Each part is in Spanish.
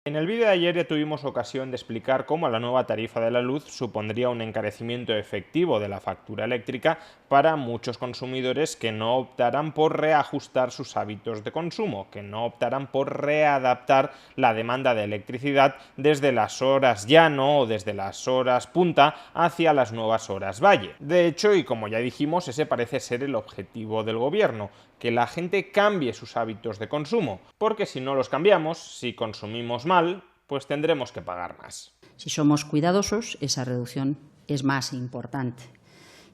En el vídeo de ayer ya tuvimos ocasión de explicar cómo la nueva tarifa de la luz supondría un encarecimiento efectivo de la factura eléctrica para muchos consumidores que no optaran por reajustar sus hábitos de consumo, que no optaran por readaptar la demanda de electricidad desde las horas llano o desde las horas punta hacia las nuevas horas valle. De hecho, y como ya dijimos, ese parece ser el objetivo del gobierno, que la gente cambie sus hábitos de consumo, porque si no los cambiamos, si consumimos mal, pues tendremos que pagar más. Si somos cuidadosos, esa reducción es más importante.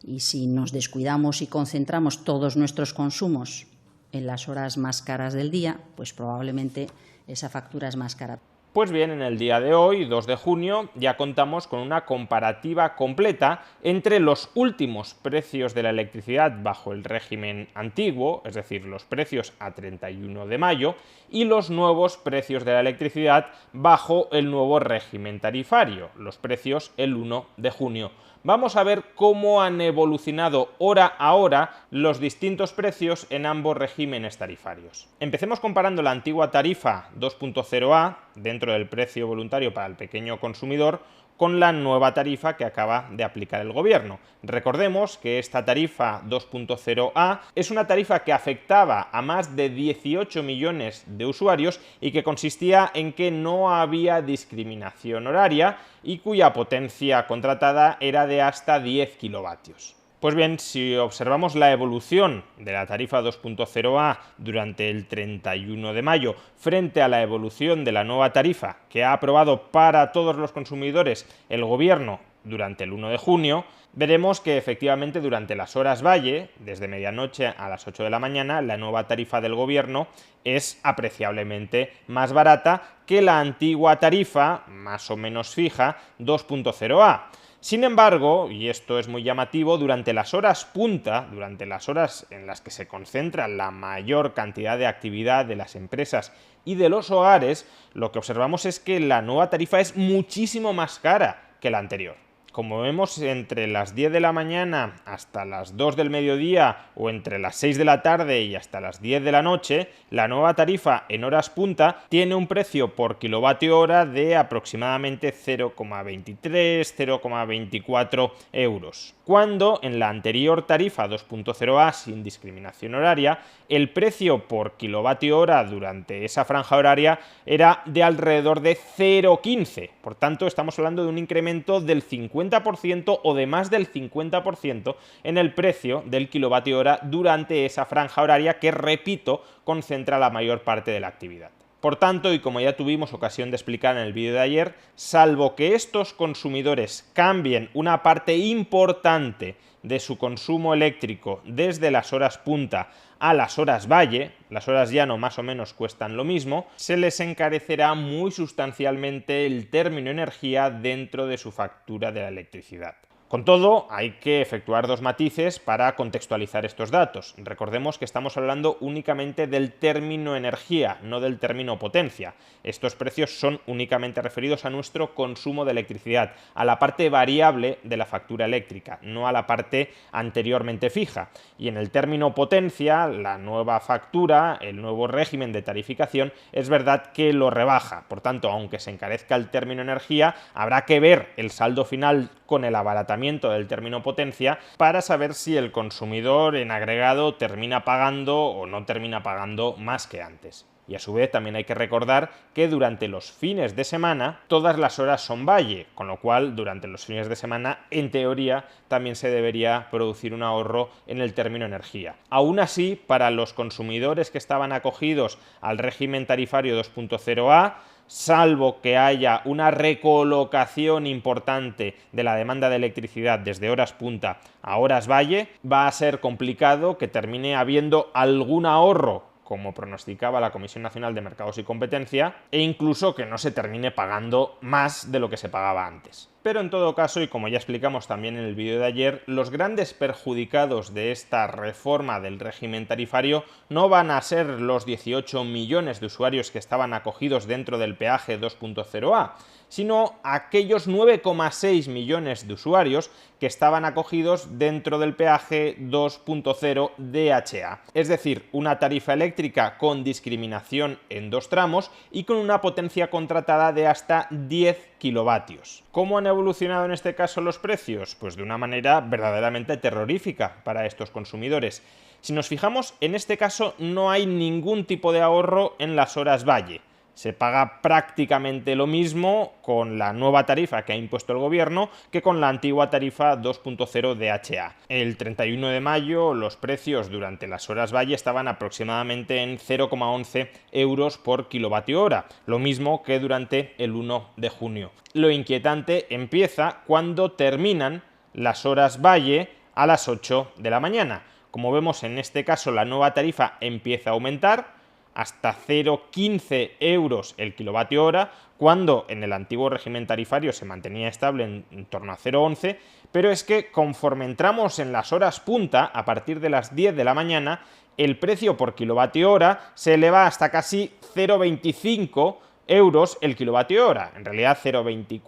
Y si nos descuidamos y concentramos todos nuestros consumos en las horas más caras del día, pues probablemente esa factura es más cara. Pues bien, en el día de hoy, 2 de junio, ya contamos con una comparativa completa entre los últimos precios de la electricidad bajo el régimen antiguo, es decir, los precios a 31 de mayo, y los nuevos precios de la electricidad bajo el nuevo régimen tarifario, los precios el 1 de junio. Vamos a ver cómo han evolucionado hora a hora los distintos precios en ambos regímenes tarifarios. Empecemos comparando la antigua tarifa 2.0A, dentro del precio voluntario para el pequeño consumidor, con la nueva tarifa que acaba de aplicar el gobierno. Recordemos que esta tarifa 2.0A es una tarifa que afectaba a más de 18 millones de usuarios y que consistía en que no había discriminación horaria y cuya potencia contratada era de hasta 10 kilovatios. Pues bien, si observamos la evolución de la tarifa 2.0A durante el 31 de mayo frente a la evolución de la nueva tarifa que ha aprobado para todos los consumidores el gobierno durante el 1 de junio, veremos que efectivamente durante las horas valle, desde medianoche a las 8 de la mañana, la nueva tarifa del gobierno es apreciablemente más barata que la antigua tarifa, más o menos fija, 2.0A. Sin embargo, y esto es muy llamativo, durante las horas punta, durante las horas en las que se concentra la mayor cantidad de actividad de las empresas y de los hogares, lo que observamos es que la nueva tarifa es muchísimo más cara que la anterior. Como vemos, entre las 10 de la mañana hasta las 2 del mediodía o entre las 6 de la tarde y hasta las 10 de la noche, la nueva tarifa en horas punta tiene un precio por kilovatio hora de aproximadamente 0,23-0,24 euros. Cuando en la anterior tarifa 2.0A sin discriminación horaria, el precio por kilovatio hora durante esa franja horaria era de alrededor de 0,15. Por tanto, estamos hablando de un incremento del 50% o de más del 50% en el precio del kilovatio hora durante esa franja horaria que, repito, concentra la mayor parte de la actividad. Por tanto, y como ya tuvimos ocasión de explicar en el vídeo de ayer, salvo que estos consumidores cambien una parte importante de su consumo eléctrico desde las horas punta a las horas valle, las horas llano más o menos cuestan lo mismo, se les encarecerá muy sustancialmente el término energía dentro de su factura de la electricidad. Con todo, hay que efectuar dos matices para contextualizar estos datos. Recordemos que estamos hablando únicamente del término energía, no del término potencia. Estos precios son únicamente referidos a nuestro consumo de electricidad, a la parte variable de la factura eléctrica, no a la parte anteriormente fija. Y en el término potencia, la nueva factura, el nuevo régimen de tarificación, es verdad que lo rebaja. Por tanto, aunque se encarezca el término energía, habrá que ver el saldo final con el abaratamiento del término potencia para saber si el consumidor en agregado termina pagando o no termina pagando más que antes. Y a su vez también hay que recordar que durante los fines de semana todas las horas son valle, con lo cual durante los fines de semana en teoría también se debería producir un ahorro en el término energía. Aún así, para los consumidores que estaban acogidos al régimen tarifario 2.0A, salvo que haya una recolocación importante de la demanda de electricidad desde horas punta a horas valle, va a ser complicado que termine habiendo algún ahorro, como pronosticaba la Comisión Nacional de Mercados y Competencia, e incluso que no se termine pagando más de lo que se pagaba antes. Pero en todo caso, y como ya explicamos también en el vídeo de ayer, los grandes perjudicados de esta reforma del régimen tarifario no van a ser los 18 millones de usuarios que estaban acogidos dentro del peaje 2.0A, sino aquellos 9,6 millones de usuarios que estaban acogidos dentro del peaje 2.0 DHA. Es decir, una tarifa eléctrica con discriminación en dos tramos y con una potencia contratada de hasta 10 kilovatios. ¿Cómo han evolucionado en este caso los precios? Pues de una manera verdaderamente terrorífica para estos consumidores. Si nos fijamos, en este caso no hay ningún tipo de ahorro en las horas valle. Se paga prácticamente lo mismo con la nueva tarifa que ha impuesto el gobierno que con la antigua tarifa 2.0 DHA. El 31 de mayo los precios durante las horas valle estaban aproximadamente en 0,11 euros por kilovatio hora, lo mismo que durante el 1 de junio. Lo inquietante empieza cuando terminan las horas valle a las 8 de la mañana. Como vemos, en este caso la nueva tarifa empieza a aumentar hasta 0,15 euros el kilovatio hora, cuando en el antiguo régimen tarifario se mantenía estable en torno a 0,11, pero es que conforme entramos en las horas punta, a partir de las 10 de la mañana, el precio por kilovatio hora se eleva hasta casi 0,25 euros el kilovatio hora, en realidad 0,24,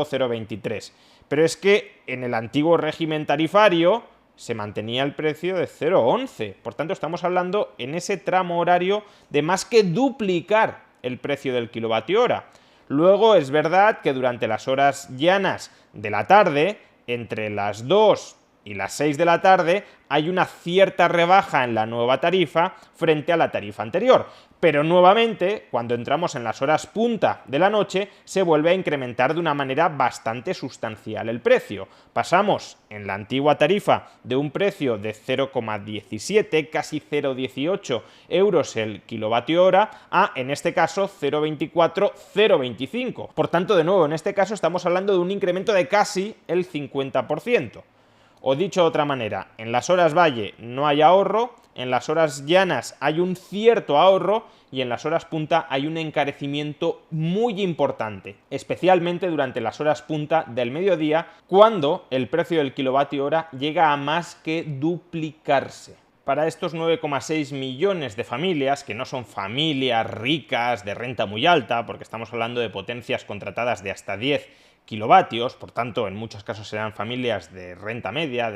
0,23. Pero es que en el antiguo régimen tarifario se mantenía el precio de 0,11. Por tanto, estamos hablando en ese tramo horario de más que duplicar el precio del kilovatio hora. Luego es verdad que durante las horas llanas de la tarde, entre las 2 y las 6 de la tarde, hay una cierta rebaja en la nueva tarifa frente a la tarifa anterior. Pero nuevamente, cuando entramos en las horas punta de la noche, se vuelve a incrementar de una manera bastante sustancial el precio. Pasamos en la antigua tarifa de un precio de 0,17, casi 0,18 euros el kilovatio hora, a, en este caso, 0,24, 0,25. Por tanto, de nuevo, en este caso estamos hablando de un incremento de casi el 50%. O dicho de otra manera, en las horas valle no hay ahorro, en las horas llanas hay un cierto ahorro y en las horas punta hay un encarecimiento muy importante, especialmente durante las horas punta del mediodía, cuando el precio del kilovatio hora llega a más que duplicarse. Para estos 9,6 millones de familias, que no son familias ricas de renta muy alta, porque estamos hablando de potencias contratadas de hasta 10 kilovatios, por tanto en muchos casos serán familias de renta media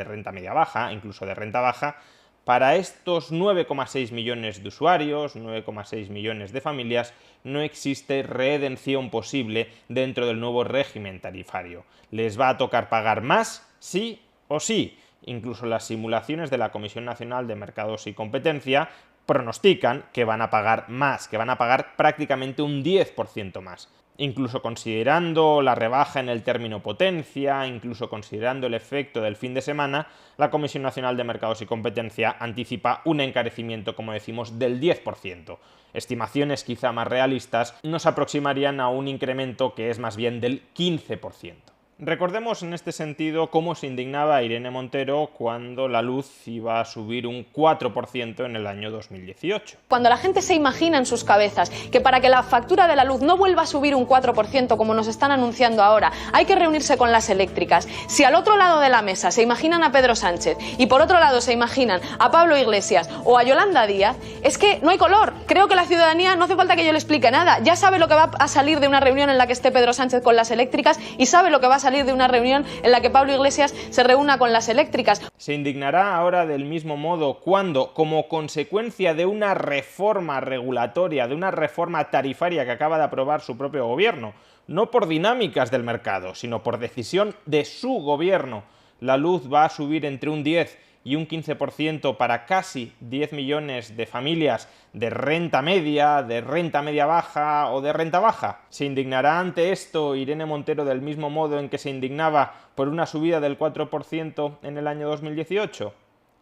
baja, incluso de renta baja, para estos 9,6 millones de usuarios, 9,6 millones de familias, no existe redención posible dentro del nuevo régimen tarifario. Les va a tocar pagar más, sí o sí. Incluso las simulaciones de la Comisión Nacional de Mercados y Competencia pronostican que van a pagar más, que van a pagar prácticamente un 10% más. Incluso considerando la rebaja en el término potencia, incluso considerando el efecto del fin de semana, la Comisión Nacional de Mercados y Competencia anticipa un encarecimiento, como decimos, del 10%. Estimaciones quizá más realistas nos aproximarían a un incremento que es más bien del 15%. Recordemos en este sentido cómo se indignaba Irene Montero cuando la luz iba a subir un 4% en el año 2018. Cuando la gente se imagina en sus cabezas que para que la factura de la luz no vuelva a subir un 4% como nos están anunciando ahora, hay que reunirse con las eléctricas. Si al otro lado de la mesa se imaginan a Pedro Sánchez y por otro lado se imaginan a Pablo Iglesias o a Yolanda Díaz, es que no hay color. Creo que la ciudadanía no hace falta que yo le explique nada. Ya sabe lo que va a salir de una reunión en la que esté Pedro Sánchez con las eléctricas y sabe lo que va a salir de una reunión en la que Pablo Iglesias se reúna con las eléctricas. Se indignará ahora del mismo modo cuando, como consecuencia de una reforma regulatoria, de una reforma tarifaria que acaba de aprobar su propio gobierno, no por dinámicas del mercado, sino por decisión de su gobierno, la luz va a subir entre un 10 y un 15% para casi 10 millones de familias de renta media baja o de renta baja. ¿Se indignará ante esto Irene Montero del mismo modo en que se indignaba por una subida del 4% en el año 2018?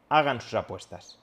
Hagan sus apuestas.